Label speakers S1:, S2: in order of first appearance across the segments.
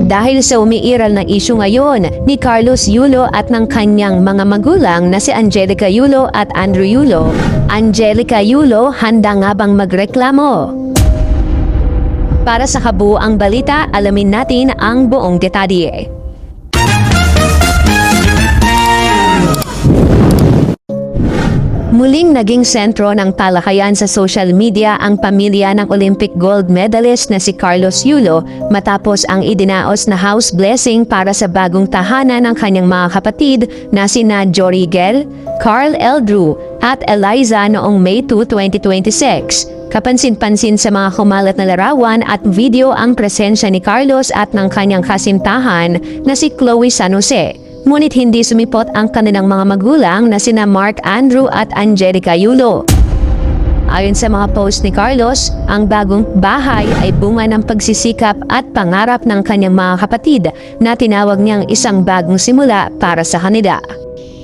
S1: Dahil sa umiiral na isyu ngayon ni Carlos Yulo at ng kanyang mga magulang na si Angelica Yulo at Andrew Yulo, Angelica Yulo handa nga bang magreklamo? Para sa kabuuang balita, alamin natin ang buong detalye. Muling naging sentro ng talakayan sa social media ang pamilya ng Olympic gold medalist na si Carlos Yulo matapos ang idinaos na house blessing para sa bagong tahanan ng kanyang mga kapatid na sina Jorigel, Carl Eldrew at Eliza noong May 2, 2026. Kapansin-pansin sa mga kumalat na larawan at video ang presensya ni Carlos at ng kanyang kasintahan na si Chloe San Jose. Ngunit hindi sumipot ang kanilang mga magulang na sina Mark Andrew at Angelica Yulo. Ayon sa mga post ni Carlos, ang bagong bahay ay bunga ng pagsisikap at pangarap ng kanyang mga kapatid na tinawag niyang isang bagong simula para sa kanila.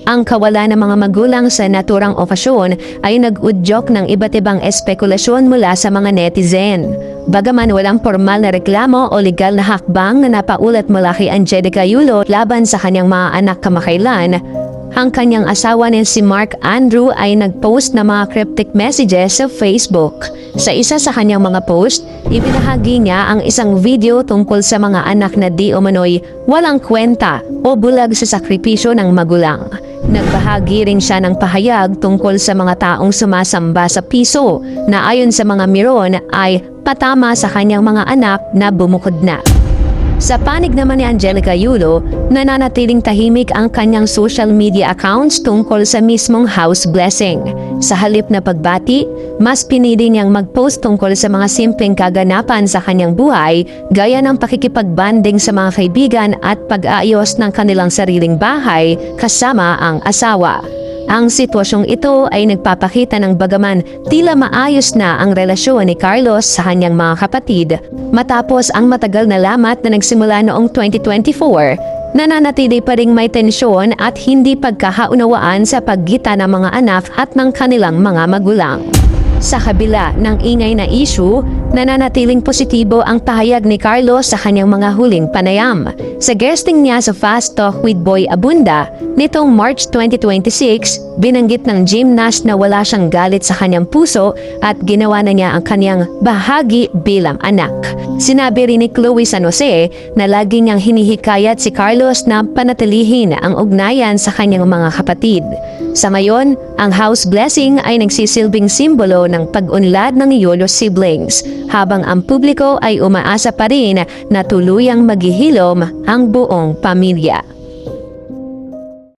S1: Ang kawalan ng mga magulang sa naturang okasyon ay nag-udyok ng iba't ibang espekulasyon mula sa mga netizen. Bagaman walang formal na reklamo o legal na hakbang na napaulat mula kay Angelica Yulo laban sa kanyang mga anak kamakailan, ang kanyang asawa na si Mark Andrew ay nag-post ng mga cryptic messages sa Facebook. Sa isa sa kanyang mga post, ibinahagi niya ang isang video tungkol sa mga anak na di umano'y walang kwenta o bulag sa sakripisyo ng magulang. Nagbahagi rin siya ng pahayag tungkol sa mga taong sumasamba sa piso na ayon sa mga miron ay patama sa kanyang mga anak na bumukod na. Sa panig naman ni Angelica Yulo, nananatiling tahimik ang kanyang social media accounts tungkol sa mismong house blessing. Sa halip na pagbati, mas pinili niyang mag-post tungkol sa mga simpleng kaganapan sa kanyang buhay, gaya ng pakikipagbanding sa mga kaibigan at pag-aayos ng kanilang sariling bahay kasama ang asawa. Ang sitwasyong ito ay nagpapakita ng bagaman tila maayos na ang relasyon ni Carlos sa kanyang mga kapatid matapos ang matagal na lamat na nagsimula noong 2024, nananatili pa ring may tensyon at hindi pagkakaunawaan sa pagitan ng mga anak at ng kanilang mga magulang. Sa kabila ng ingay na issue, nananatiling positibo ang pahayag ni Carlos sa kanyang mga huling panayam. Sa guesting niya sa Fast Talk with Boy Abunda, nitong March 2026, binanggit ng gymnast na wala siyang galit sa kanyang puso at ginawa na niya ang kanyang bahagi bilang anak. Sinabi rin ni Chloe San Jose na lagi niyang hinihikayat si Carlos na panatilihin ang ugnayan sa kanyang mga kapatid. Sa ngayon, ang house blessing ay nagsisilbing simbolo ng pag-unlad ng Yulo siblings, habang ang publiko ay umaasa pa rin na tuluyang maghihilom ang buong pamilya.